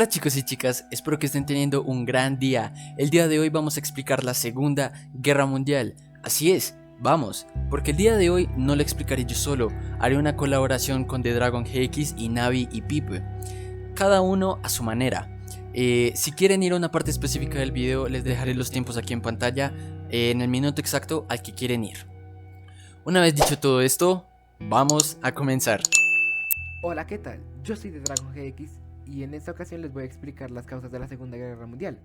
Hola chicos y chicas, espero que estén teniendo un gran día. El día de hoy vamos a explicar la Segunda Guerra Mundial. Así es, vamos, porque el día de hoy no lo explicaré yo solo, haré una colaboración con The Dragon GX y Navi y Pipe, cada uno a su manera. Si quieren ir a una parte específica del video, les dejaré los tiempos aquí en pantalla, en el minuto exacto al que quieren ir. Una vez dicho todo esto, vamos a comenzar. Hola, ¿qué tal? Yo soy de Dragon GX y en esta ocasión les voy a explicar las causas de la Segunda Guerra Mundial.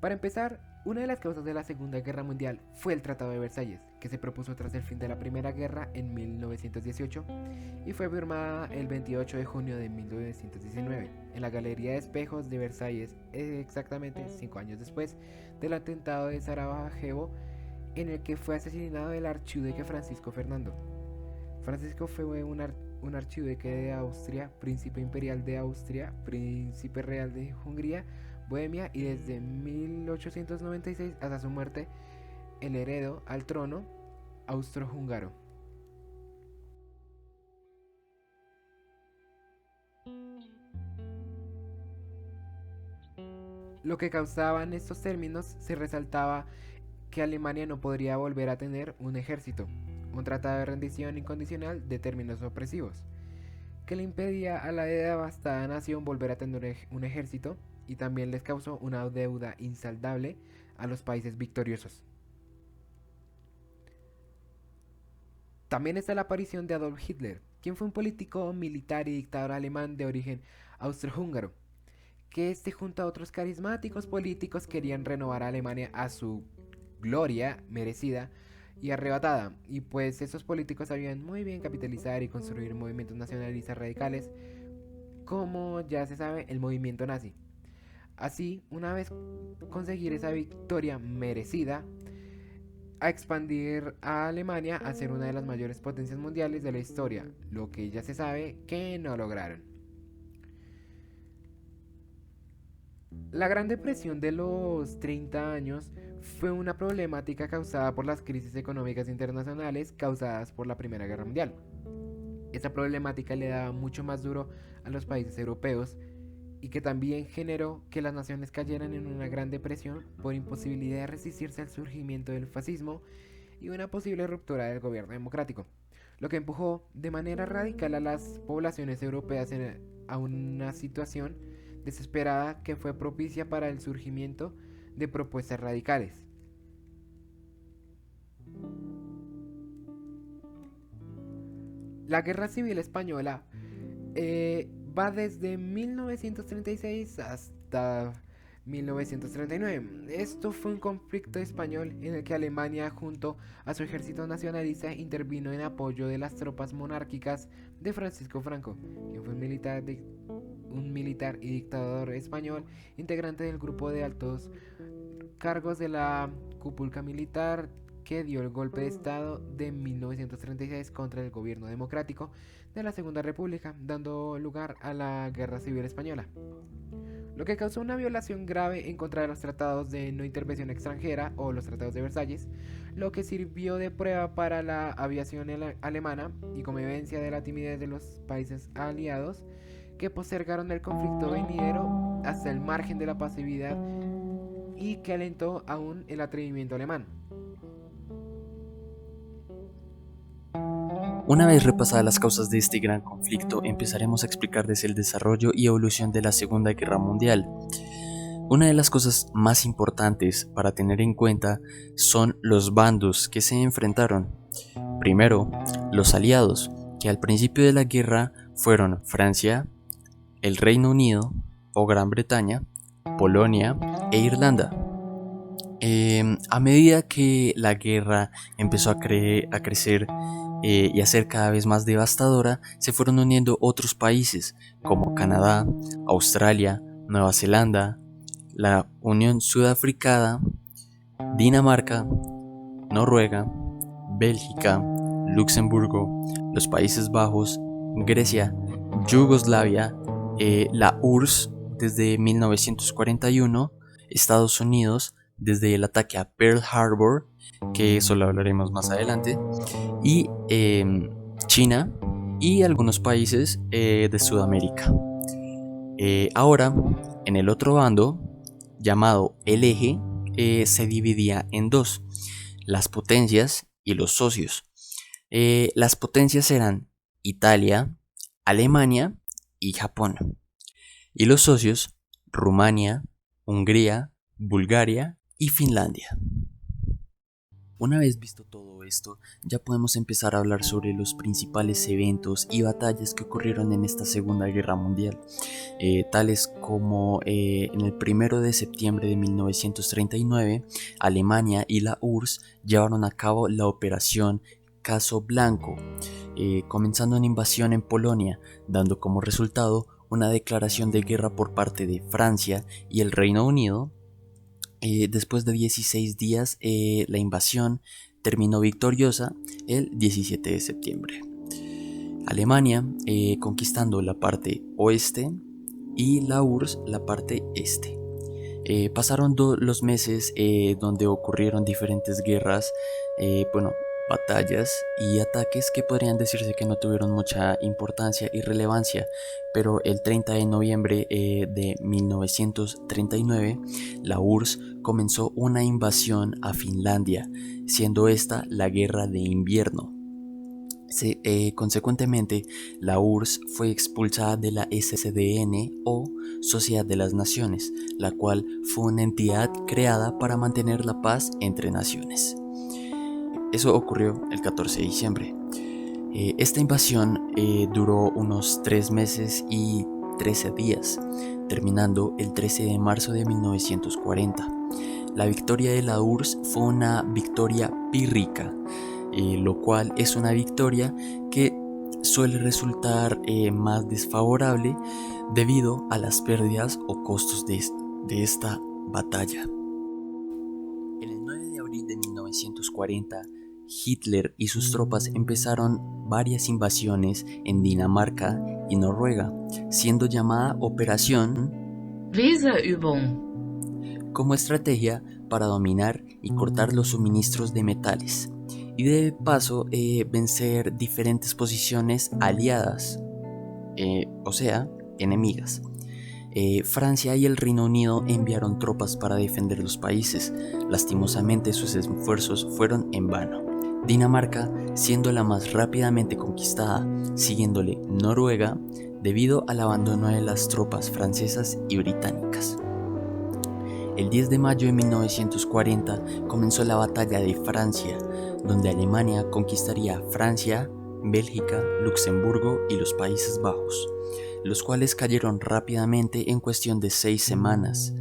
Para empezar, una de las causas de la Segunda Guerra Mundial fue el Tratado de Versalles, que se propuso tras el fin de la Primera Guerra en 1918 y fue firmada el 28 de junio de 1919 en la Galería de Espejos de Versalles, exactamente 5 años después del atentado de Sarajevo en el que fue asesinado el archiduque Francisco Fernando. Francisco fue un archiduque de Austria, príncipe imperial de Austria, príncipe real de Hungría, Bohemia y desde 1896 hasta su muerte el heredero al trono austrohúngaro. Lo que causaban estos términos se resaltaba que Alemania no podría volver a tener un ejército, un tratado de rendición incondicional de términos opresivos, que le impedía a la devastada nación volver a tener un ejército y también les causó una deuda insaldable a los países victoriosos. También está la aparición de Adolf Hitler, quien fue un político, militar y dictador alemán de origen austrohúngaro, que junto a otros carismáticos políticos querían renovar a Alemania a su gloria merecida y arrebatada, y pues esos políticos sabían muy bien capitalizar y construir movimientos nacionalistas radicales, como ya se sabe el movimiento nazi. Así, una vez conseguir esa victoria merecida, a expandir a Alemania a ser una de las mayores potencias mundiales de la historia, lo que ya se sabe que no lograron. La Gran Depresión de los 30 años fue una problemática causada por las crisis económicas internacionales causadas por la Primera Guerra Mundial. Esta problemática le daba mucho más duro a los países europeos y que también generó que las naciones cayeran en una gran depresión por imposibilidad de resistirse al surgimiento del fascismo y una posible ruptura del gobierno democrático, lo que empujó de manera radical a las poblaciones europeas a una situación desesperada que fue propicia para el surgimiento de propuestas radicales. La Guerra Civil Española va desde 1936 hasta 1939. Esto fue un conflicto español en el que Alemania, junto a su ejército nacionalista, intervino en apoyo de las tropas monárquicas de Francisco Franco, quien fue un militar y dictador español, integrante del grupo de altos cargos de la cúpula militar que dio el golpe de Estado de 1936 contra el gobierno democrático de la Segunda República, dando lugar a la Guerra Civil Española, lo que causó una violación grave en contra de los tratados de no intervención extranjera o los tratados de Versalles, lo que sirvió de prueba para la aviación alemana y como evidencia de la timidez de los países aliados que postergaron el conflicto venidero hasta el margen de la pasividad y que alentó aún el atrevimiento alemán. Una vez repasadas las causas de este gran conflicto, empezaremos a explicarles el desarrollo y evolución de la Segunda Guerra Mundial. Una de las cosas más importantes para tener en cuenta son los bandos que se enfrentaron. Primero, los aliados, que al principio de la guerra fueron Francia, el Reino Unido o Gran Bretaña, Polonia e Irlanda. A medida que la guerra empezó a crecer y a ser cada vez más devastadora, se fueron uniendo otros países como Canadá, Australia, Nueva Zelanda, la Unión Sudafricana, Dinamarca, Noruega, Bélgica, Luxemburgo, los Países Bajos, Grecia, Yugoslavia, la URSS desde 1941, Estados Unidos desde el ataque a Pearl Harbor, que eso lo hablaremos más adelante, y China y algunos países de Sudamérica. Ahora, en el otro bando, llamado el eje, se dividía en dos: las potencias y los socios. Las potencias eran Italia, Alemania y Japón. Y los socios, Rumania, Hungría, Bulgaria y Finlandia. Una vez visto todo esto, ya podemos empezar a hablar sobre los principales eventos y batallas que ocurrieron en esta Segunda Guerra Mundial, tales como en el 1 de septiembre de 1939, Alemania y la URSS llevaron a cabo la Operación Caso Blanco, comenzando una invasión en Polonia, dando como resultado una declaración de guerra por parte de Francia y el Reino Unido. Después de 16 días, la invasión terminó victoriosa el 17 de septiembre. Alemania conquistando la parte oeste y la URSS la parte este. Pasaron los meses donde ocurrieron diferentes guerras, batallas y ataques que podrían decirse que no tuvieron mucha importancia y relevancia, pero el 30 de noviembre de 1939 la URSS comenzó una invasión a Finlandia, siendo esta la Guerra de Invierno. Consecuentemente, la URSS fue expulsada de la SDN o Sociedad de las Naciones, la cual fue una entidad creada para mantener la paz entre naciones. Eso ocurrió el 14 de diciembre. Esta invasión duró unos 3 meses y 13 días, terminando el 13 de marzo de 1940. La victoria de la URSS fue una victoria pírrica, lo cual es una victoria que suele resultar más desfavorable debido a las pérdidas o costos de esta batalla. En el 9 de abril de 1940, Hitler y sus tropas empezaron varias invasiones en Dinamarca y Noruega, siendo llamada Operación Weserübung como estrategia para dominar y cortar los suministros de metales y de paso vencer diferentes posiciones aliadas, o sea, enemigas. Francia y el Reino Unido enviaron tropas para defender los países. Lastimosamente sus esfuerzos fueron en vano. Dinamarca siendo la más rápidamente conquistada, siguiéndole Noruega debido al abandono de las tropas francesas y británicas. El 10 de mayo de 1940 comenzó la Batalla de Francia, donde Alemania conquistaría Francia, Bélgica, Luxemburgo y los Países Bajos, los cuales cayeron rápidamente en cuestión de 6 semanas,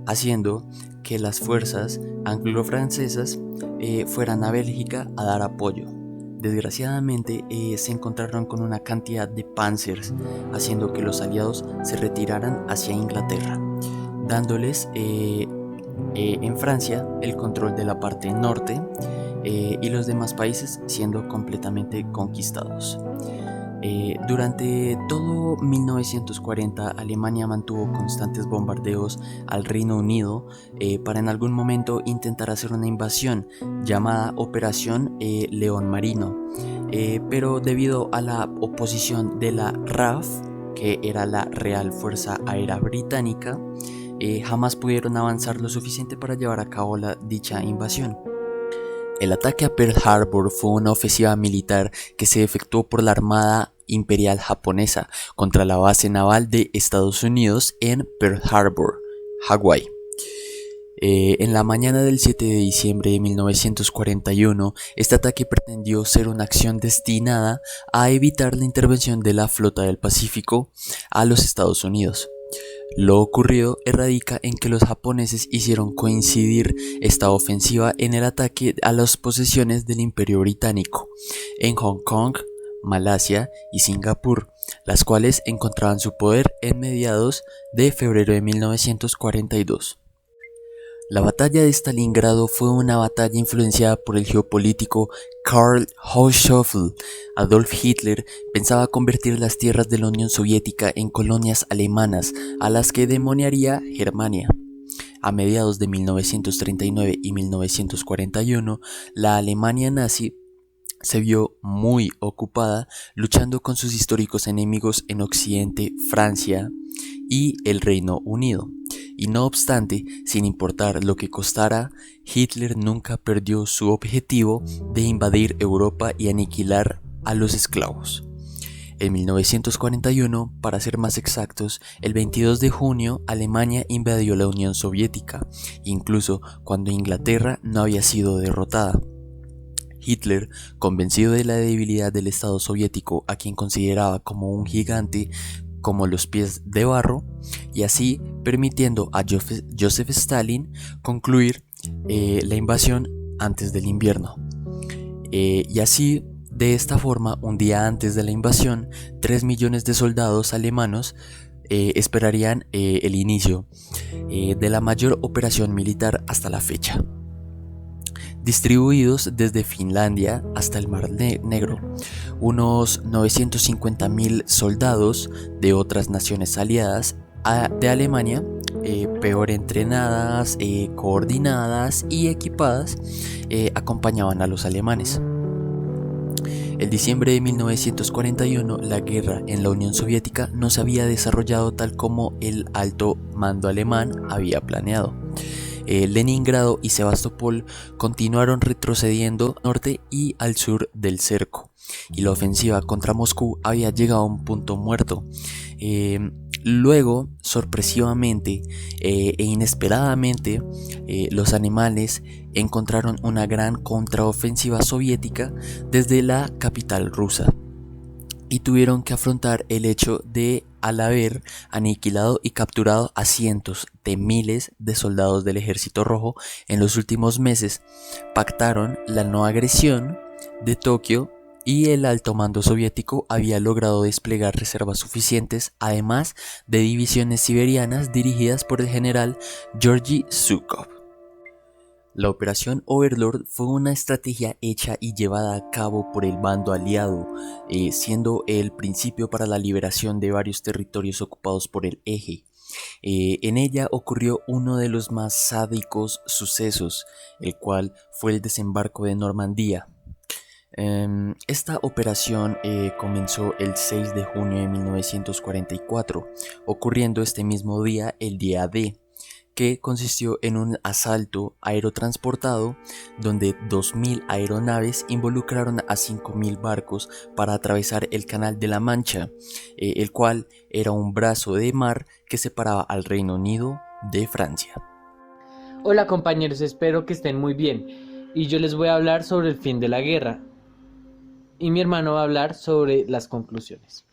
haciendo que las fuerzas anglo-francesas fueran a Bélgica a dar apoyo. Desgraciadamente se encontraron con una cantidad de panzers, haciendo que los aliados se retiraran hacia Inglaterra, dándoles en Francia el control de la parte norte y los demás países siendo completamente conquistados. Durante todo 1940 Alemania mantuvo constantes bombardeos al Reino Unido para en algún momento intentar hacer una invasión llamada Operación León Marino, pero debido a la oposición de la RAF, que era la Real Fuerza Aérea Británica, jamás pudieron avanzar lo suficiente para llevar a cabo dicha invasión. El ataque a Pearl Harbor fue una ofensiva militar que se efectuó por la Armada Imperial Japonesa contra la base naval de Estados Unidos en Pearl Harbor, Hawái. En la mañana del 7 de diciembre de 1941, este ataque pretendió ser una acción destinada a evitar la intervención de la Flota del Pacífico a los Estados Unidos. Lo ocurrido radica en que los japoneses hicieron coincidir esta ofensiva en el ataque a las posesiones del Imperio Británico en Hong Kong, Malasia y Singapur, las cuales encontraban su poder en mediados de febrero de 1942. La batalla de Stalingrado fue una batalla influenciada por el geopolítico Karl Hochschild. Adolf Hitler pensaba convertir las tierras de la Unión Soviética en colonias alemanas, a las que demoniaría Germania. A mediados de 1939 y 1941, la Alemania nazi se vio muy ocupada luchando con sus históricos enemigos en Occidente, Francia y el Reino Unido. Y no obstante, sin importar lo que costara, Hitler nunca perdió su objetivo de invadir Europa y aniquilar a los esclavos. En 1941, para ser más exactos, el 22 de junio Alemania invadió la Unión Soviética, incluso cuando Inglaterra no había sido derrotada. Hitler, convencido de la debilidad del Estado soviético, a quien consideraba como un gigante, como los pies de barro, y así permitiendo a Joseph Stalin concluir la invasión antes del invierno. Y así, de esta forma, un día antes de la invasión, 3 millones de soldados alemanes esperarían el inicio de la mayor operación militar hasta la fecha, distribuidos desde Finlandia hasta el Mar Negro. Unos 950.000 soldados de otras naciones aliadas de Alemania, peor entrenadas, coordinadas y equipadas, acompañaban a los alemanes. El diciembre de 1941, la guerra en la Unión Soviética no se había desarrollado tal como el alto mando alemán había planeado. Leningrado y Sebastopol continuaron retrocediendo al norte y al sur del cerco, y la ofensiva contra Moscú había llegado a un punto muerto. Luego, sorpresivamente e inesperadamente, los alemanes encontraron una gran contraofensiva soviética desde la capital rusa y tuvieron que afrontar el hecho de, al haber aniquilado y capturado a cientos de miles de soldados del Ejército Rojo en los últimos meses, pactaron la no agresión de Tokio, y el alto mando soviético había logrado desplegar reservas suficientes, además de divisiones siberianas dirigidas por el general Georgy Zhukov. La Operación Overlord fue una estrategia hecha y llevada a cabo por el bando aliado, siendo el principio para la liberación de varios territorios ocupados por el Eje. En ella ocurrió uno de los más sádicos sucesos, el cual fue el desembarco de Normandía. Esta operación comenzó el 6 de junio de 1944, ocurriendo este mismo día el día D, que consistió en un asalto aerotransportado donde 2.000 aeronaves involucraron a 5.000 barcos para atravesar el Canal de la Mancha, el cual era un brazo de mar que separaba al Reino Unido de Francia. Hola compañeros, espero que estén muy bien, y yo les voy a hablar sobre el fin de la guerra, y mi hermano va a hablar sobre las conclusiones.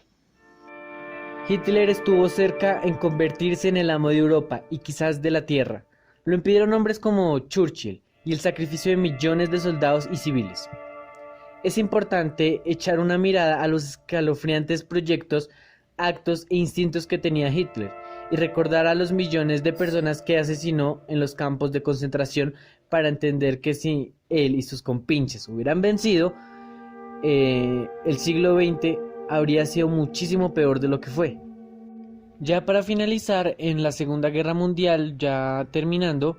Hitler estuvo cerca en convertirse en el amo de Europa y quizás de la tierra. Lo impidieron hombres como Churchill y el sacrificio de millones de soldados y civiles. Es importante echar una mirada a los escalofriantes proyectos, actos e instintos que tenía Hitler y recordar a los millones de personas que asesinó en los campos de concentración para entender que si él y sus compinches hubieran vencido, el siglo XX habría sido muchísimo peor de lo que fue. Ya para finalizar, en la Segunda Guerra Mundial, ya terminando,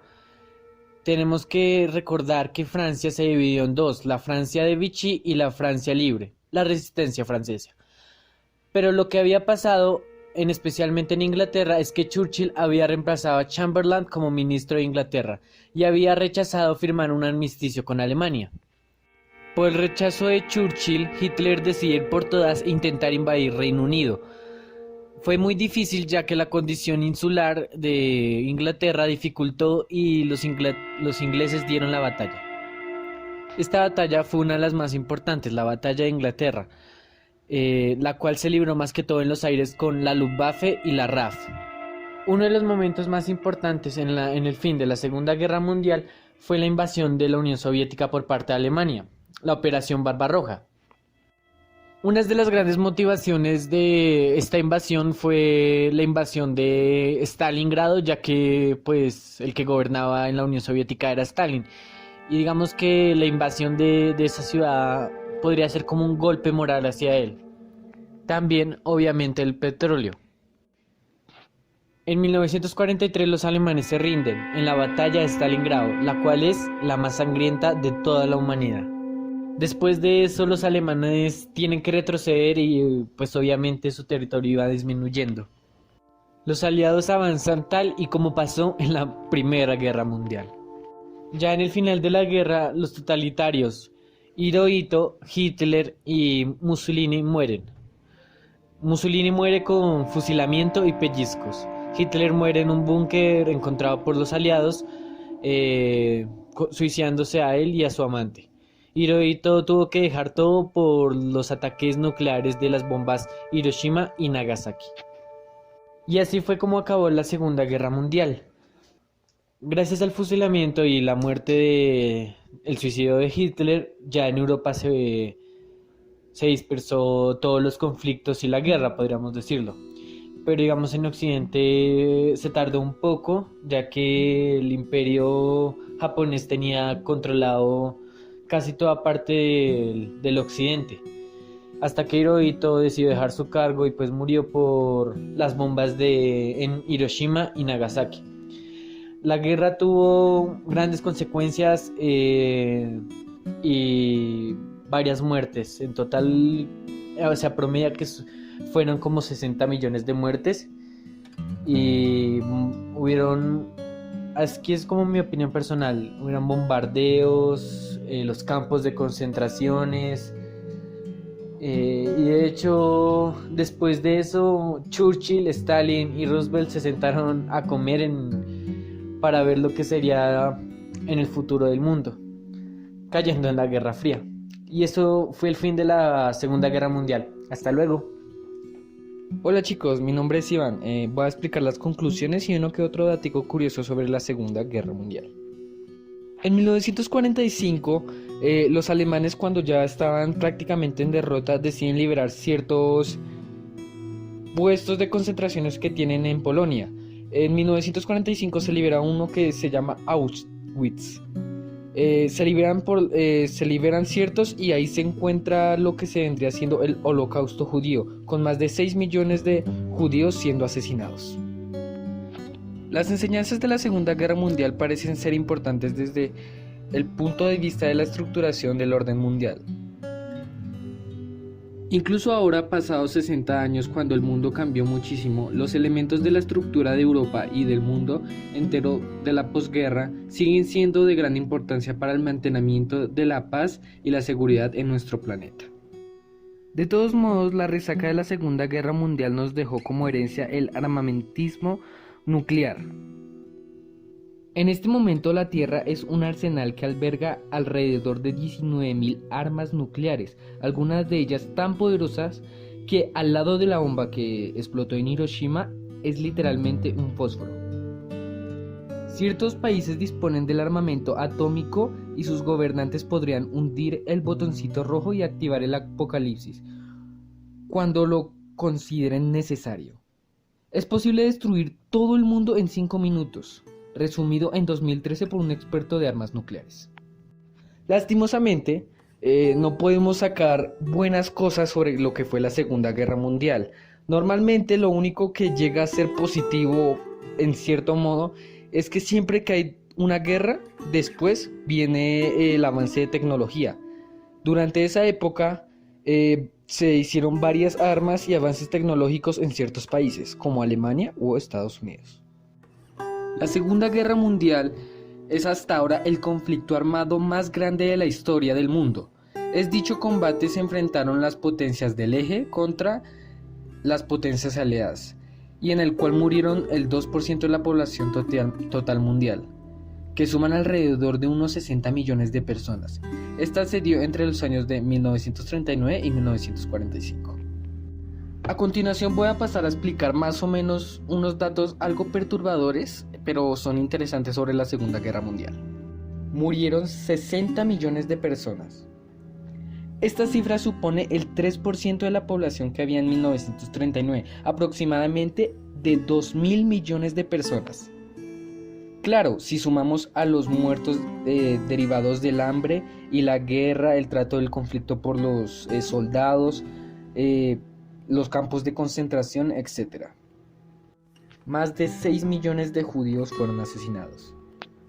tenemos que recordar que Francia se dividió en dos, la Francia de Vichy y la Francia libre, la resistencia francesa. Pero lo que había pasado, especialmente en Inglaterra, es que Churchill había reemplazado a Chamberlain como ministro de Inglaterra y había rechazado firmar un armisticio con Alemania. Por el rechazo de Churchill, Hitler decidió ir por todas e intentar invadir Reino Unido. Fue muy difícil ya que la condición insular de Inglaterra dificultó y los ingleses dieron la batalla. Esta batalla fue una de las más importantes, la batalla de Inglaterra, la cual se libró más que todo en los aires con la Luftwaffe y la RAF. Uno de los momentos más importantes en el fin de la Segunda Guerra Mundial fue la invasión de la Unión Soviética por parte de Alemania, la Operación Barbarroja. Una de las grandes motivaciones de esta invasión fue la invasión de Stalingrado, ya que pues el que gobernaba en la Unión Soviética era Stalin. Y digamos que la invasión de esa ciudad podría ser como un golpe moral hacia él. También, obviamente, el petróleo. En 1943 los alemanes se rinden en la batalla de Stalingrado, la cual es la más sangrienta de toda la humanidad. Después de eso, los alemanes tienen que retroceder y pues obviamente su territorio iba disminuyendo. Los aliados avanzan tal y como pasó en la Primera Guerra Mundial. Ya en el final de la guerra, los totalitarios Hirohito, Hitler y Mussolini mueren. Mussolini muere con fusilamiento y pellizcos. Hitler muere en un búnker encontrado por los aliados, suicidándose a él y a su amante. Hirohito tuvo que dejar todo por los ataques nucleares de las bombas Hiroshima y Nagasaki. Y así fue como acabó la Segunda Guerra Mundial. Gracias al fusilamiento y la muerte el suicidio de Hitler, ya en Europa se dispersó todos los conflictos y la guerra, podríamos decirlo. Pero digamos en Occidente se tardó un poco, ya que el imperio japonés tenía controlado casi toda parte del occidente. Hasta que Hirohito decidió dejar su cargo y pues murió por las bombas en Hiroshima y Nagasaki. La guerra tuvo grandes consecuencias y varias muertes. En total se apromedia que fueron como 60 millones de muertes. Y hubieron, aquí es como mi opinión personal, hubieron bombardeos, los campos de concentraciones. Y de hecho, después de eso, Churchill, Stalin y Roosevelt se sentaron a comer para ver lo que sería en el futuro del mundo, cayendo en la Guerra Fría. Y eso fue el fin de la Segunda Guerra Mundial. Hasta luego. Hola chicos, mi nombre es Iván. Voy a explicar las conclusiones y uno que otro datico curioso sobre la Segunda Guerra Mundial. En 1945, los alemanes, cuando ya estaban prácticamente en derrota, deciden liberar ciertos puestos de concentraciones que tienen en Polonia. En 1945 se libera uno que se llama Auschwitz. Se liberan ciertos y ahí se encuentra lo que se vendría siendo el Holocausto judío, con más de 6 millones de judíos siendo asesinados. Las enseñanzas de la Segunda Guerra Mundial parecen ser importantes desde el punto de vista de la estructuración del orden mundial. Incluso ahora, pasados 60 años, cuando el mundo cambió muchísimo, los elementos de la estructura de Europa y del mundo entero de la posguerra siguen siendo de gran importancia para el mantenimiento de la paz y la seguridad en nuestro planeta. De todos modos, la resaca de la Segunda Guerra Mundial nos dejó como herencia el armamentismo nuclear. En este momento la Tierra es un arsenal que alberga alrededor de 19.000 armas nucleares, algunas de ellas tan poderosas que al lado de la bomba que explotó en Hiroshima es literalmente un fósforo. Ciertos países disponen del armamento atómico y sus gobernantes podrían hundir el botoncito rojo y activar el apocalipsis cuando lo consideren necesario. Es posible destruir todo el mundo en 5 minutos, resumido en 2013 por un experto de armas nucleares. Lastimosamente, no podemos sacar buenas cosas sobre lo que fue la Segunda Guerra Mundial. Normalmente lo único que llega a ser positivo, en cierto modo, es que siempre que hay una guerra, después viene el avance de tecnología. Durante esa época se hicieron varias armas y avances tecnológicos en ciertos países, como Alemania o Estados Unidos. La Segunda Guerra Mundial es hasta ahora el conflicto armado más grande de la historia del mundo. En dicho combate se enfrentaron las potencias del eje contra las potencias aliadas, y en el cual murieron el 2% de la población total mundial, que suman alrededor de unos 60 millones de personas. Esta se dio entre los años de 1939 y 1945. A continuación voy a pasar a explicar más o menos unos datos algo perturbadores, pero son interesantes sobre la Segunda Guerra Mundial. Murieron 60 millones de personas. Esta cifra supone el 3% de la población que había en 1939, aproximadamente de 2.000 millones de personas. Claro, si sumamos a los muertos derivados del hambre y la guerra, el trato del conflicto por los soldados, los campos de concentración, etc. Más de 6 millones de judíos fueron asesinados.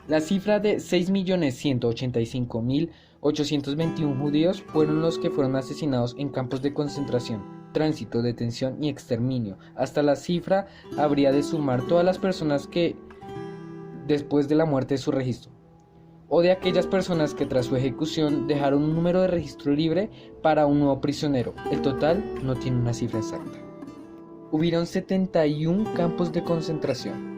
La cifra de 6.185.821 judíos fueron los que fueron asesinados en campos de concentración, tránsito, detención y exterminio. Hasta la cifra habría de sumar todas las personas que, después de la muerte de su registro, o de aquellas personas que tras su ejecución dejaron un número de registro libre para un nuevo prisionero. El total no tiene una cifra exacta. Hubieron 71 campos de concentración.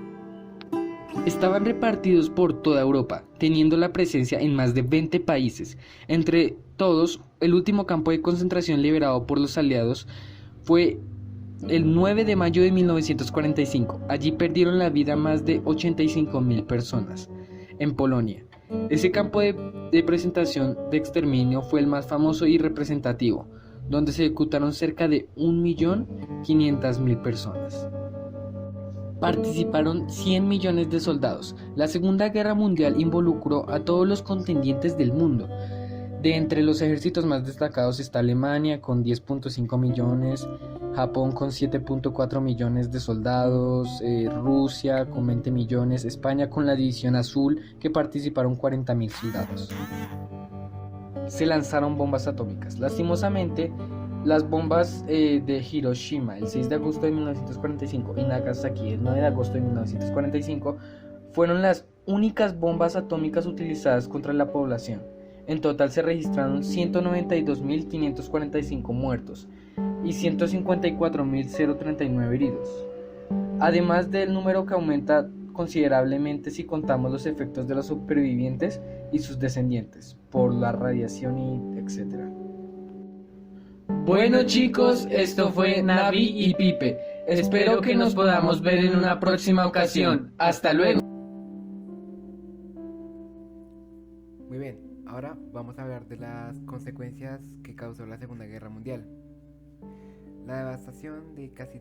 Estaban repartidos por toda Europa, teniendo la presencia en más de 20 países. Entre todos, el último campo de concentración liberado por los aliados fue el 9 de mayo de 1945. Allí perdieron la vida más de 85.000 personas. En Polonia, ese campo de presentación de exterminio fue el más famoso y representativo, donde se ejecutaron cerca de 1.500.000 personas. Participaron 100 millones de soldados. La Segunda Guerra Mundial involucró a todos los contendientes del mundo. De entre los ejércitos más destacados está Alemania con 10.5 millones, Japón con 7.4 millones de soldados, Rusia con 20 millones, España con la División Azul, que participaron 40.000 soldados. Se lanzaron bombas atómicas. Lastimosamente, las bombas de Hiroshima el 6 de agosto de 1945 y Nagasaki el 9 de agosto de 1945 fueron las únicas bombas atómicas utilizadas contra la población. En total se registraron 192.545 muertos y 154.039 heridos, además del número que aumenta considerablemente si contamos los efectos de los supervivientes y sus descendientes por la radiación y etc. Bueno chicos, esto fue Navi y Pipe. Espero que nos podamos ver en una próxima ocasión. Hasta luego. Muy bien, ahora vamos a hablar de las consecuencias que causó la Segunda Guerra Mundial. La devastación de casi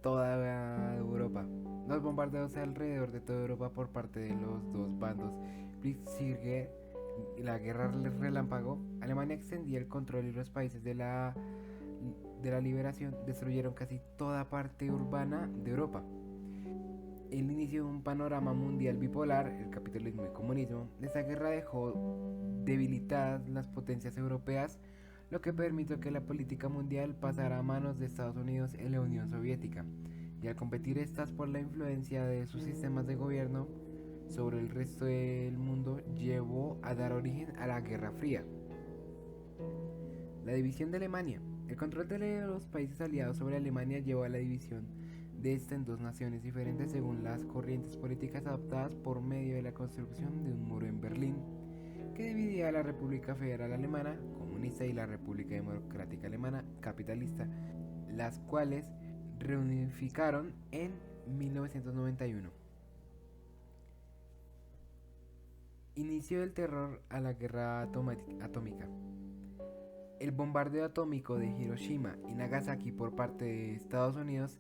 toda Europa. Los bombardeos alrededor de toda Europa por parte de los dos bandos. Blitzkrieg y la guerra relámpago. Alemania extendía el control y los países de la liberación destruyeron casi toda parte urbana de Europa. El inicio de un panorama mundial bipolar, el capitalismo y el comunismo. Esta guerra dejó debilitadas las potencias europeas, lo que permitió que la política mundial pasara a manos de Estados Unidos y la Unión Soviética, y al competir estas por la influencia de sus sistemas de gobierno sobre el resto del mundo, llevó a dar origen a la Guerra Fría. La división de Alemania. El control de los países aliados sobre Alemania llevó a la división de esta en dos naciones diferentes según las corrientes políticas adoptadas por medio de la construcción de un muro en Berlín que dividía a la República Federal Alemana comunista y la República Democrática Alemana capitalista, las cuales reunificaron en 1991. Inicio del terror a la guerra atómica. El bombardeo atómico de Hiroshima y Nagasaki por parte de Estados Unidos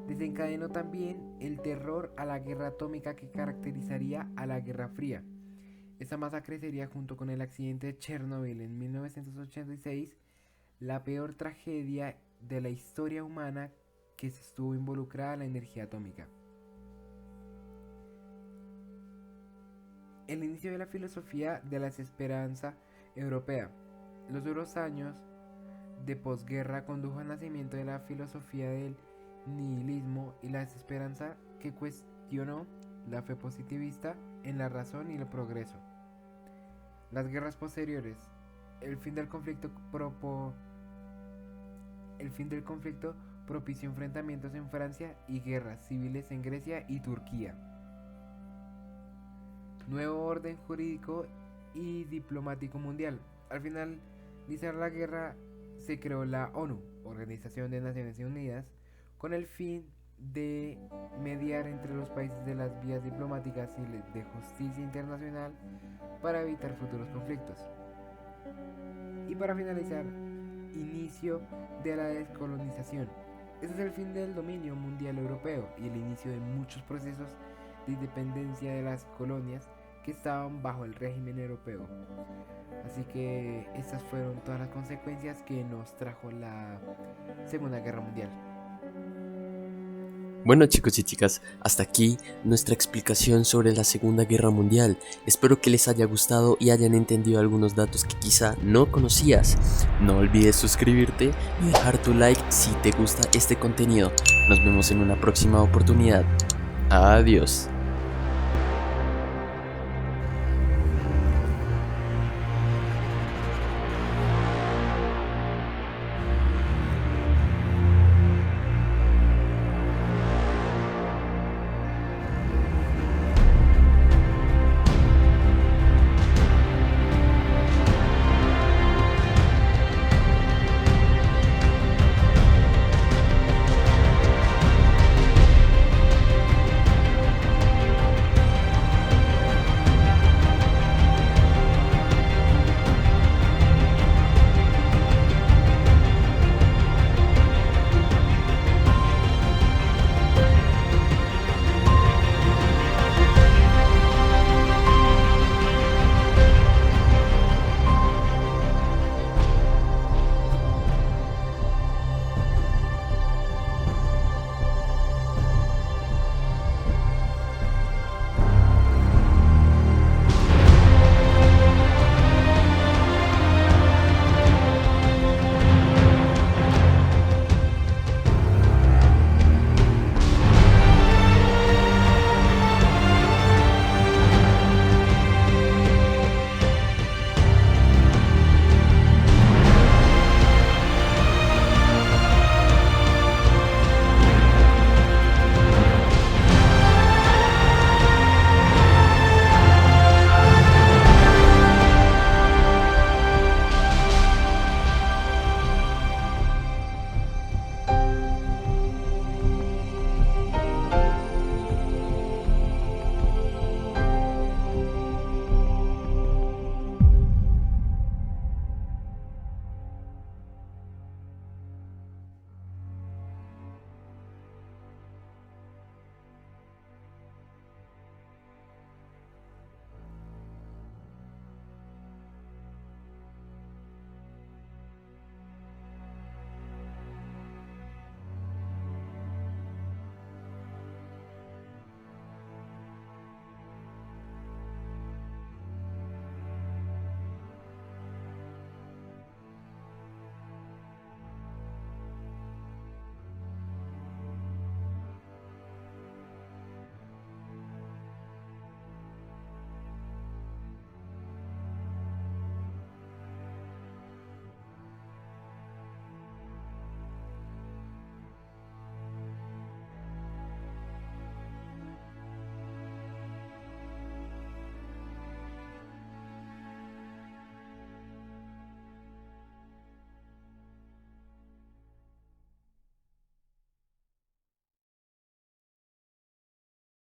desencadenó también el terror a la guerra atómica que caracterizaría a la Guerra Fría. Esta masacre sería, junto con el accidente de Chernobyl en 1986, la peor tragedia de la historia humana que se estuvo involucrada en la energía atómica. El inicio de la filosofía de la desesperanza europea. Los duros años de posguerra condujo al nacimiento de la filosofía del nihilismo y la desesperanza, que cuestionó la fe positivista en la razón y el progreso. Las guerras posteriores. El fin del conflicto propició enfrentamientos en Francia y guerras civiles en Grecia y Turquía. Nuevo orden jurídico y diplomático mundial. Al finalizar la guerra se creó la ONU, Organización de Naciones Unidas, con el fin de mediar entre los países de las vías diplomáticas y de justicia internacional para evitar futuros conflictos. Y para finalizar, inicio de la descolonización. Este es el fin del dominio mundial europeo y el inicio de muchos procesos de independencia de las colonias que estaban bajo el régimen europeo. Así que estas fueron todas las consecuencias que nos trajo la Segunda Guerra Mundial. Bueno chicos y chicas, hasta aquí nuestra explicación sobre la Segunda Guerra Mundial. Espero que les haya gustado y hayan entendido algunos datos que quizá no conocías. No olvides suscribirte y dejar tu like si te gusta este contenido. Nos vemos en una próxima oportunidad. Adiós.